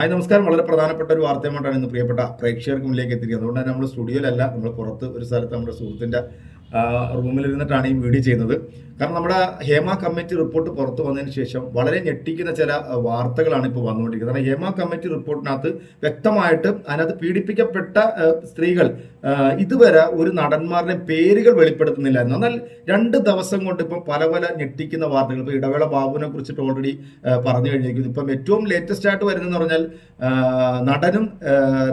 Hi നമസ്കാരം. വളരെ പ്രധാനപ്പെട്ട ഒരു വാർത്തയുമായിട്ടാണ് ഇന്ന് പ്രിയപ്പെട്ട പ്രേക്ഷകർക്ക് മുന്നിലേക്ക് എത്തിക്കുന്നത്. അതുകൊണ്ട് തന്നെ നമ്മൾ സ്റ്റുഡിയോയിലല്ല, നമ്മൾ പുറത്ത് ഒരു സ്ഥലത്ത് നമ്മുടെ സുഹൃത്തിൻ്റെ റൂമിലിരുന്നിട്ടാണ് ഈ വീഡിയോ ചെയ്യുന്നത്. കാരണം നമ്മുടെ ഹേമ കമ്മിറ്റി റിപ്പോർട്ട് പുറത്തു വന്നതിന് ശേഷം വളരെ ഞെട്ടിക്കുന്ന ചില വാർത്തകളാണ് ഇപ്പോൾ വന്നുകൊണ്ടിരിക്കുന്നത്. കാരണം ഹേമ കമ്മിറ്റി റിപ്പോർട്ടിനകത്ത് വ്യക്തമായിട്ട് അതിനകത്ത് പീഡിപ്പിക്കപ്പെട്ട സ്ത്രീകൾ ഇതുവരെ ഒരു നടന്മാരുടെ പേരുകൾ വെളിപ്പെടുത്തുന്നില്ലായിരുന്നു. എന്നാൽ 2 ദിവസം കൊണ്ട് ഇപ്പം പല പല ഞെട്ടിക്കുന്ന വാർത്തകൾ, ഇപ്പോൾ ഇടവേള ബാബുവിനെ കുറിച്ചിട്ട് ഓൾറെഡി പറഞ്ഞു കഴിഞ്ഞിരിക്കുന്നു. ഇപ്പം ഏറ്റവും ലേറ്റസ്റ്റ് ആയിട്ട് വരുന്നതെന്ന് പറഞ്ഞാൽ നടനും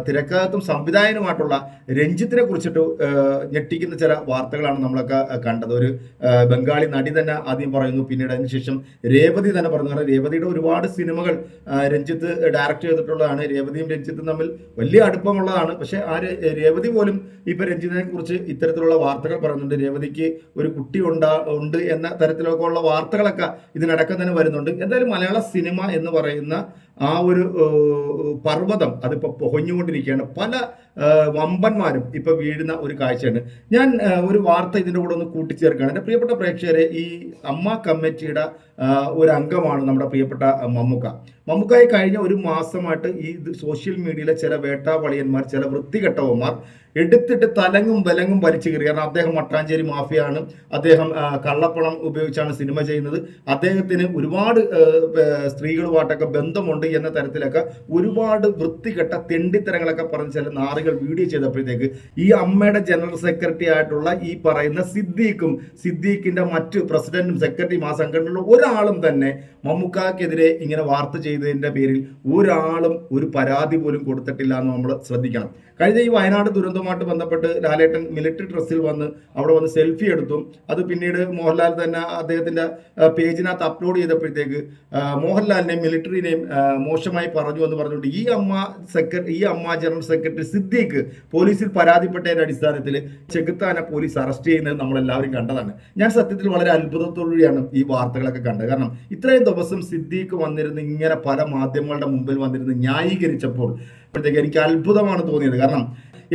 തിരക്കകത്തും സംവിധായകനുമായിട്ടുള്ള രഞ്ജിത്തിനെ കുറിച്ചിട്ട് ഞെട്ടിക്കുന്ന ചില വാർത്തകളാണ് നമ്മളൊക്കെ കണ്ടത്. ഒരു ബംഗാളി നടി തന്നെ ആദ്യം പറയുന്നു, പിന്നീട് അതിനുശേഷം രേവതി തന്നെ പറഞ്ഞു. കാരണം രേവതിയുടെ ഒരുപാട് സിനിമകൾ രഞ്ജിത്ത് ഡയറക്റ്റ് ചെയ്തിട്ടുള്ളതാണ്. രേവതിയും രഞ്ജിത്തും തമ്മിൽ വലിയ അടുപ്പമുള്ളതാണ്. പക്ഷേ ആ രേവതി പോലും ഇപ്പൊ രഞ്ജിത്തിനെ കുറിച്ച് ഇത്തരത്തിലുള്ള വാർത്തകൾ പറയുന്നുണ്ട്. രേവതിക്ക് ഒരു കുട്ടി ഉണ്ട് എന്ന തരത്തിലൊക്കെ ഉള്ള വാർത്തകളൊക്കെ ഇതിനടക്കം തന്നെ വരുന്നുണ്ട്. എന്തായാലും മലയാള സിനിമ എന്ന് പറയുന്ന ആ ഒരു പർവ്വതം അതിപ്പോൾ പൊഹഞ്ഞുകൊണ്ടിരിക്കുകയാണ്. പല വമ്പന്മാരും ഇപ്പൊ വീഴുന്ന ഒരു കാഴ്ചയാണ്. ഞാൻ ഒരു വാർത്ത ഇതിൻ്റെ കൂടെ ഒന്ന് കൂട്ടിച്ചേർക്കുകയാണ്. എൻ്റെ പ്രിയപ്പെട്ട പ്രേക്ഷകരെ, ഈ അമ്മ കമ്മിറ്റിയുടെ ഒരു അംഗമാണ് നമ്മുടെ പ്രിയപ്പെട്ട മമ്മൂക്കായെ കഴിഞ്ഞ ഒരു മാസമായിട്ട് ഈ സോഷ്യൽ മീഡിയയിലെ ചില വേട്ടാവളിയന്മാർ, ചില വൃത്തികെട്ടവന്മാർ എടുത്തിട്ട് തലങ്ങും വിലങ്ങും വലിച്ചു കയറി. കാരണം അദ്ദേഹം മട്ടാഞ്ചേരി മാഫിയാണ്, അദ്ദേഹം കള്ളപ്പണം ഉപയോഗിച്ചാണ് സിനിമ ചെയ്യുന്നത്, അദ്ദേഹത്തിന് ഒരുപാട് സ്ത്രീകളുമായിട്ടൊക്കെ ബന്ധമുണ്ട് എന്ന തരത്തിലൊക്കെ ഒരുപാട് വൃത്തികെട്ട തെണ്ടിത്തരങ്ങളൊക്കെ പറഞ്ഞ് ചില നാറുകൾ വീഡിയോ ചെയ്തപ്പോഴത്തേക്ക് ഈ അമ്മയുടെ ജനറൽ സെക്രട്ടറി ആയിട്ടുള്ള ഈ പറയുന്ന സിദ്ദീഖിന്റെ മറ്റ് പ്രസിഡന്റും സെക്രട്ടറിയും ആ സംഘടനയിലുള്ള ഒരാളും തന്നെ മമ്മൂക്കാക്കെതിരെ ഇങ്ങനെ വാർത്ത ചെയ്തതിന്റെ പേരിൽ ഒരാളും ഒരു പരാതി പോലും കൊടുത്തിട്ടില്ല എന്ന് നമ്മൾ ശ്രദ്ധിക്കണം. കഴിഞ്ഞ ഈ വയനാട് ദുരന്തവുമായിട്ട് ബന്ധപ്പെട്ട് ലാലേട്ടൻ മിലിറ്ററി ഡ്രസ്സിൽ വന്ന് അവിടെ വന്ന് സെൽഫി എടുത്തു. അത് പിന്നീട് മോഹൻലാൽ തന്നെ അദ്ദേഹത്തിന്റെ പേജിനകത്ത് അപ്ലോഡ് ചെയ്തപ്പോഴത്തേക്ക് മോഹൻലാലിനെയും മിലിറ്ററിനെയും മോശമായി പറഞ്ഞു എന്ന് പറഞ്ഞുകൊണ്ട് ഈ അമ്മ ജനറൽ സെക്രട്ടറി സിദ്ദീഖ് പോലീസിൽ പരാതിപ്പെട്ടതിന്റെ അടിസ്ഥാനത്തിൽ ചെകുത്താനെ പോലീസ് അറസ്റ്റ് ചെയ്യുന്നത് നമ്മളെല്ലാവരും കണ്ടതാണ്. ഞാൻ സത്യത്തിൽ വളരെ അത്ഭുതത്തോടുകൂടിയാണ് ഈ വാർത്തകളൊക്കെ കണ്ടത്. കാരണം ഇത്രയും ദിവസം സിദ്ദീഖ് വന്നിരുന്ന് ഇങ്ങനെ പല മാധ്യമങ്ങളുടെ മുമ്പിൽ വന്നിരുന്ന് ന്യായീകരിച്ചപ്പോൾ എനിക്ക് അത്ഭുതമാണ് തോന്നിയത്. കാരണം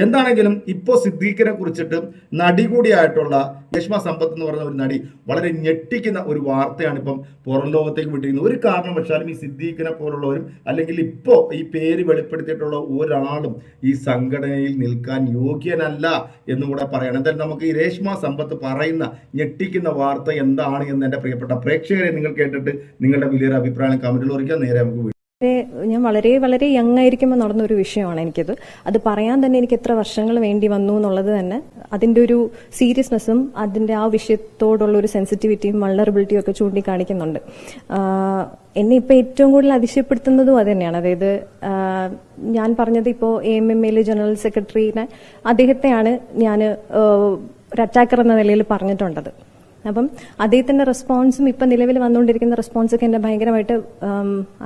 എന്താണെങ്കിലും ഇപ്പോൾ സിദ്ദീഖിനെ കുറിച്ചിട്ട് നടി കൂടിയായിട്ടുള്ള രേഷ്മ സമ്പത്ത് എന്ന് പറയുന്ന ഒരു നടി വളരെ ഞെട്ടിക്കുന്ന ഒരു വാർത്തയാണ് ഇപ്പം പുറം ലോകത്തേക്ക് വിട്ടിരിക്കുന്നത്. ഒരു കാരണവശാലും ഈ സിദ്ദീഖിനെ പോലുള്ളവരും അല്ലെങ്കിൽ ഇപ്പോൾ ഈ പേര് വെളിപ്പെടുത്തിയിട്ടുള്ള ഒരാളും ഈ സംഘടനയിൽ നിൽക്കാൻ യോഗ്യനല്ല എന്നുകൂടെ പറയണം. എന്തായാലും നമുക്ക് ഈ രേഷ്മ സമ്പത്ത് പറയുന്ന ഞെട്ടിക്കുന്ന വാർത്ത എന്താണ് എന്ന് എൻ്റെ പ്രിയപ്പെട്ട പ്രേക്ഷകരെ നിങ്ങൾ കേട്ടിട്ട് നിങ്ങളുടെ വലിയൊരു അഭിപ്രായം കമന്റിൽ കുറിക്കാൻ. നേരെ നമുക്ക് ഞാൻ വളരെ വളരെ യങ് ആയിരിക്കുമ്പോൾ നടന്നൊരു വിഷയമാണ് എനിക്കത്. അത് പറയാൻ തന്നെ എനിക്ക് എത്ര വർഷങ്ങൾ വേണ്ടി വന്നു എന്നുള്ളത് തന്നെ അതിന്റെ ഒരു സീരിയസ്നെസ്സും അതിന്റെ ആ വിഷയത്തോടുള്ള ഒരു സെൻസിറ്റിവിറ്റിയും വൾണറബിലിറ്റിയും ഒക്കെ ചൂണ്ടിക്കാണിക്കുന്നുണ്ട്. എന്നെ ഇപ്പൊ ഏറ്റവും കൂടുതൽ അതിശയപ്പെടുത്തുന്നതും അത് തന്നെയാണ്. അതായത് ഞാൻ പറഞ്ഞത് ഇപ്പോൾ AMMA ജനറൽ സെക്രട്ടറിനെ അദ്ദേഹത്തെയാണ് ഞാൻ ഒരു അറ്റാക്കർ എന്ന നിലയിൽ പറഞ്ഞിട്ടുള്ളത്. അപ്പം അദ്ദേഹത്തിന്റെ റെസ്പോൺസും ഇപ്പം നിലവിൽ വന്നുകൊണ്ടിരിക്കുന്ന റെസ്പോൺസൊക്കെ എന്നെ ഭയങ്കരമായിട്ട്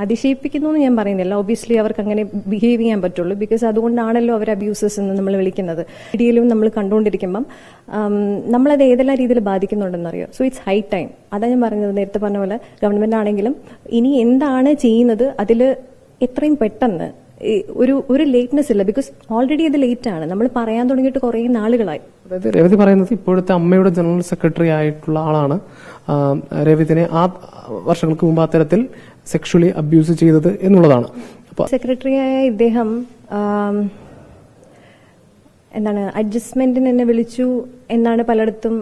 അതിശയിപ്പിക്കുന്നു എന്ന് ഞാൻ പറയുന്നില്ല. ഒബ്വിയസ്ലി അവർക്ക് അങ്ങനെ ബിഹേവ് ചെയ്യാൻ പറ്റുള്ളൂ. ബിക്കോസ് അതുകൊണ്ടാണല്ലോ അവർ അബ്യൂസസ് എന്ന് നമ്മൾ വിളിക്കുന്നത്. മീഡിയയിലും നമ്മൾ കണ്ടുകൊണ്ടിരിക്കുമ്പം നമ്മളത് ഏതെല്ലാം രീതിയിൽ ബാധിക്കുന്നുണ്ടെന്നറിയോ. So it's high time. അതാ ഞാൻ പറഞ്ഞത്, നേരത്തെ പറഞ്ഞ പോലെ ഗവൺമെന്റ് ആണെങ്കിലും ഇനി എന്താണ് ചെയ്യുന്നത് അതിൽ എത്രയും പെട്ടെന്ന് ഒരു ലേറ്റ്നെസ് ഇല്ല. ബിക്കോസ് ഓൾറെഡി അത് ലേറ്റ് ആണ്. നമ്മൾ പറയാൻ തുടങ്ങിയിട്ട് കുറെ നാളുകളായി. അതായത് രേവതി പറയുന്നത് ഇപ്പോഴത്തെ അമ്മയുടെ ജനറൽ സെക്രട്ടറി ആയിട്ടുള്ള ആളാണ് രേവതിനെ ആ വർഷങ്ങൾക്ക് മുമ്പ് അത്തരത്തിൽ സെക്ഷുവലി അബ്യൂസ് ചെയ്തത് എന്നുള്ളതാണ്. സെക്രട്ടറിയായ ഇദ്ദേഹം എന്താണ് അഡ്ജസ്റ്റ്മെന്റിന് എന്നെ വിളിച്ചു എന്നാണ് പലയിടത്തും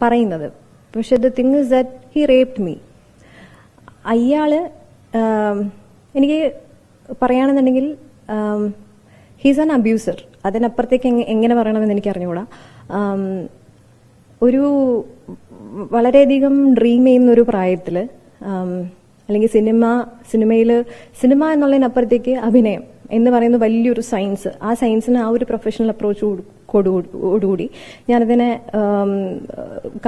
പറയുന്നത്. പക്ഷെ the thing is that he raped me. അയാള് എനിക്ക് പറയുകയാണെന്നുണ്ടെങ്കിൽ ഹീസ് ആൻ അബ്യൂസർ. അതിനപ്പുറത്തേക്ക് എങ്ങനെ പറയണമെന്ന് എനിക്ക് അറിഞ്ഞുകൂടാ. ഒരു വളരെയധികം ഡ്രീം ചെയ്യുന്ന ഒരു പ്രായത്തില് അല്ലെങ്കിൽ സിനിമ എന്നുള്ളതിനപ്പുറത്തേക്ക് അഭിനയം എന്ന് പറയുന്ന വലിയൊരു സയൻസ്, ആ സയൻസിന് ആ ഒരു പ്രൊഫഷണൽ അപ്രോച്ചോടുകൂടി ഞാനതിനെ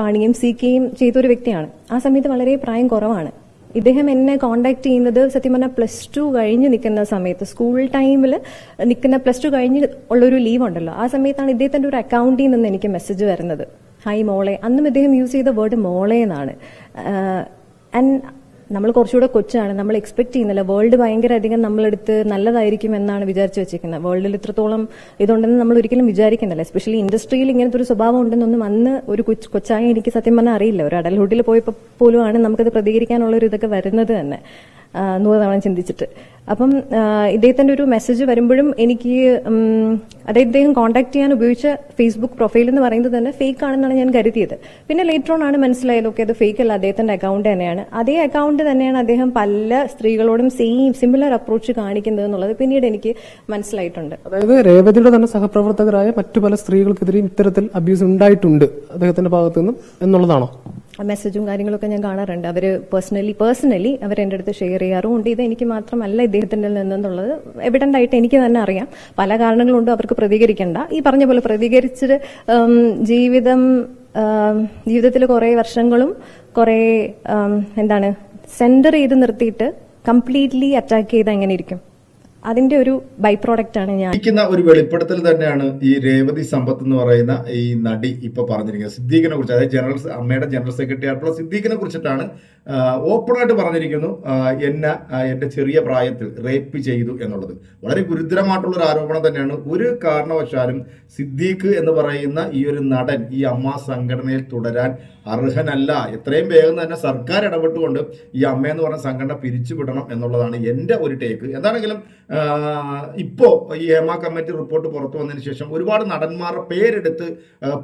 കാണുകയും സീക്കുകയും ചെയ്തൊരു വ്യക്തിയാണ്. ആ സമയത്ത് വളരെ പ്രായം കുറവാണ്. ഇദ്ദേഹം എന്നെ കോണ്ടാക്ട് ചെയ്യുന്നത് സത്യം പറഞ്ഞാൽ +2 കഴിഞ്ഞ് നിൽക്കുന്ന സമയത്ത്, സ്കൂൾ ടൈമിൽ നിൽക്കുന്ന +2 കഴിഞ്ഞ് ഉള്ളൊരു ലീവ് ഉണ്ടല്ലോ, ആ സമയത്താണ് ഇദ്ദേഹത്തിന്റെ ഒരു അക്കൗണ്ടിൽ നിന്ന് എനിക്ക് മെസ്സേജ് വരുന്നത്. ഹായ് മോളെ. അന്നും ഇദ്ദേഹം യൂസ് ചെയ്ത വേർഡ് മോളെ എന്നാണ്. ആൻഡ് നമ്മൾ കുറച്ചുകൂടെ കൊച്ചാണ്, നമ്മൾ എക്സ്പെക്ട് ചെയ്യുന്നില്ല. വേൾഡ് ഭയങ്കര അധികം നമ്മളെടുത്ത് നല്ലതായിരിക്കും എന്നാണ് വിചാരിച്ചു വെച്ചിരിക്കുന്നത്. വേൾഡിൽ ഇത്രത്തോളം ഇതുണ്ടെന്ന് നമ്മൾ ഒരിക്കലും വിചാരിക്കുന്നില്ല. എസ്പെഷ്യലി ഇൻഡസ്ട്രിയിൽ ഇങ്ങനത്തെ ഒരു സ്വഭാവം ഉണ്ടെന്നൊന്നും അന്ന് ഒരു കൊച്ചായി എനിക്ക് സത്യം പറഞ്ഞാൽ അറിയില്ല. ഒരു അഡൽഹുഡിൽ പോയപ്പോൾ പോലുമാണ് നമുക്കത് പ്രതികരിക്കാനുള്ള ഒരു ഇതൊക്കെ വരുന്നത് തന്നെ. 100 തവണ ചിന്തിച്ചിട്ട്. അപ്പം ഇദ്ദേഹത്തിന്റെ ഒരു മെസ്സേജ് വരുമ്പോഴും എനിക്ക് അതായത് ഇദ്ദേഹം കോൺടാക്ട് ചെയ്യാൻ ഉപയോഗിച്ച ഫേസ്ബുക്ക് പ്രൊഫൈൽ എന്ന് പറയുന്നത് തന്നെ ഫേക്ക് ആണെന്നാണ് ഞാൻ കരുതിയത്. പിന്നെ ലേറ്റർ ഓൺ ആണ് മനസ്സിലായത് ഓക്കെ അത് ഫേക്ക് അല്ല, അദ്ദേഹത്തിന്റെ അക്കൗണ്ട് തന്നെയാണ്. അതേ അക്കൗണ്ട് തന്നെയാണ് അദ്ദേഹം പല സ്ത്രീകളോടും സിമിലർ അപ്രോച്ച് കാണിക്കുന്നത് എന്നുള്ളത് പിന്നീട് എനിക്ക് മനസ്സിലായിട്ടുണ്ട്. അതായത് രേവതിയുടെ തന്നെ സഹപ്രവർത്തകരായ മറ്റു പല സ്ത്രീകൾക്കെതിരെയും ഇത്തരത്തിൽ അബ്യൂസ് ഉണ്ടായിട്ടുണ്ട് അദ്ദേഹത്തിന്റെ ഭാഗത്തു നിന്നും എന്നുള്ളതാണോ? മെസ്സേജും കാര്യങ്ങളൊക്കെ ഞാൻ കാണാറുണ്ട്. അവർ പേഴ്സണലി അവർ എൻ്റെ അടുത്ത് ഷെയർ ചെയ്യാറുമുണ്ട്. ഇത് എനിക്ക് മാത്രമല്ല ഇദ്ദേഹത്തിന്റെ നിന്നുള്ളത് എവിഡന്റ് ആയിട്ട് എനിക്ക് തന്നെ അറിയാം. പല കാരണങ്ങളുണ്ട്, അവർക്ക് പ്രതികരിക്കണ്ട. ഈ പറഞ്ഞ പോലെ പ്രതികരിച്ചിട്ട് ജീവിതത്തിൽ കുറെ വർഷങ്ങളും കുറെ സെന്റർ ചെയ്ത് നിർത്തിയിട്ട് കംപ്ലീറ്റ്ലി അറ്റാക്ക് ചെയ്ത് എങ്ങനെ ഇരിക്കും? അതിന്റെ ഒരു ബൈ പ്രോഡക്റ്റ് ആണ് ഞാൻ ഒരു വെളിപ്പെടുത്തൽ തന്നെയാണ് ഈ രേവതി സമ്പത്ത് എന്ന് പറയുന്ന ഈ നടി ഇപ്പൊ പറഞ്ഞിരിക്കുന്നത്. സിദ്ദീഖിനെ കുറിച്ച്, അതായത് അമ്മയുടെ ജനറൽ സെക്രട്ടറി ആയിട്ടുള്ള സിദ്ദീഖിനെ കുറിച്ചിട്ടാണ് ഓപ്പണായിട്ട് പറഞ്ഞിരിക്കുന്നു. എന്റെ ചെറിയ പ്രായത്തിൽ റേപ്പ് ചെയ്തു എന്നുള്ളത് വളരെ ഗുരുതരമായിട്ടുള്ള ഒരു ആരോപണം തന്നെയാണ്. ഒരു കാരണവശാലും സിദ്ദീഖ് എന്ന് പറയുന്ന ഈ ഒരു നടൻ ഈ അമ്മ സംഘടനയിൽ തുടരാൻ അർഹനല്ല. എത്രയും വേഗം തന്നെ സർക്കാർ ഇടപെട്ടുകൊണ്ട് ഈ അമ്മയെന്ന് പറഞ്ഞ സംഘടന പിരിച്ചുവിടണം എന്നുള്ളതാണ് എൻ്റെ ഒരു ടേക്ക്. എന്താണെങ്കിലും ഇപ്പോ ഈ ഹേമ കമ്മിറ്റി റിപ്പോർട്ട് പുറത്തു വന്നതിന് ശേഷം ഒരുപാട് നടന്മാരുടെ പേരെടുത്ത്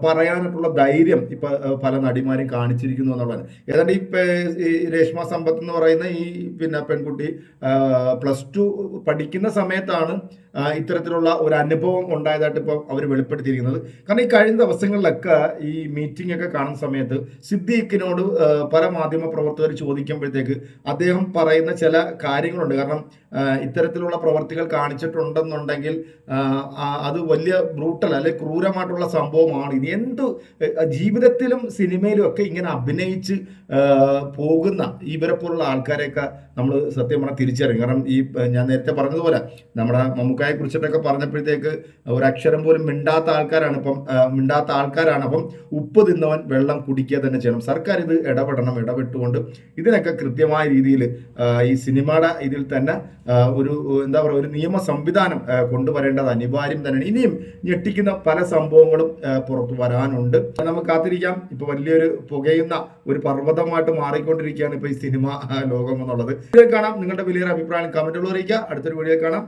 പറയാനായിട്ടുള്ള ധൈര്യം ഇപ്പൊ പല നടിമാരും കാണിച്ചിരിക്കുന്നു എന്നുള്ളതാണ്. ഏതാണ്ട് ഈ രേഷ്മ സമ്പത്ത് എന്ന് പറയുന്ന ഈ പെൺകുട്ടി +2 പഠിക്കുന്ന സമയത്താണ് ഇത്തരത്തിലുള്ള ഒരു അനുഭവം ഉണ്ടായതായിട്ട് ഇപ്പോൾ അവർ വെളിപ്പെടുത്തിയിരിക്കുന്നത്. കാരണം ഈ കഴിഞ്ഞ ദിവസങ്ങളിലൊക്കെ ഈ മീറ്റിംഗ് ഒക്കെ കാണുന്ന സമയത്ത് സിദ്ദീഖിനോട് പല മാധ്യമ പ്രവർത്തകർ ചോദിക്കുമ്പോഴത്തേക്ക് അദ്ദേഹം പറയുന്ന ചില കാര്യങ്ങളുണ്ട്. കാരണം ഇത്തരത്തിലുള്ള പ്രവർത്തികൾ കാണിച്ചിട്ടുണ്ടെന്നുണ്ടെങ്കിൽ അത് വലിയ ബ്രൂട്ടൽ അല്ലെ ക്രൂരമായിട്ടുള്ള സംഭവമാണ്. ഇനി ജീവിതത്തിലും സിനിമയിലും ഒക്കെ ഇങ്ങനെ അഭിനയിച്ച് പോകുന്ന ഇവരെ പോലുള്ള ആൾക്കാരെയൊക്കെ നമ്മൾ സത്യം പറഞ്ഞാൽ തിരിച്ചറിയും. കാരണം ഈ ഞാൻ നേരത്തെ പറഞ്ഞതുപോലെ നമ്മുടെ മമ്മൂക്കായെ കുറിച്ചിട്ടൊക്കെ പറഞ്ഞപ്പോഴത്തേക്ക് ഒരക്ഷരം പോലും മിണ്ടാത്ത ആൾക്കാരാണ്. അപ്പം ഉപ്പ് തിന്നവൻ വെള്ളം കുടിക്കുക തന്നെ ചെയ്യണം. സർക്കാർ ഇത് ഇടപെട്ടുകൊണ്ട് ഇതിനൊക്കെ കൃത്യമായ രീതിയിൽ ഈ സിനിമയുടെ ഇതിൽ തന്നെ ഒരു നിയമ സംവിധാനം കൊണ്ടുവരേണ്ടത് അനിവാര്യം തന്നെയാണ്. ഇനിയും ഞെട്ടിക്കുന്ന പല സംഭവങ്ങളും പുറത്തു വരാനുണ്ട്. നമുക്ക് കാത്തിരിക്കാം. ഇപ്പൊ വലിയൊരു പുകയുന്ന ഒരു പർവ്വതമായിട്ട് മാറിക്കൊണ്ടിരിക്കുകയാണ് ഇപ്പൊ ഈ സിനിമ ലോകം എന്നുള്ളത്. വീഡിയോ കാണാം. നിങ്ങളുടെ വലിയൊരു അഭിപ്രായം കമന്റുകൾ അറിയിക്കുക. അടുത്തൊരു വീഡിയോ കാണാം.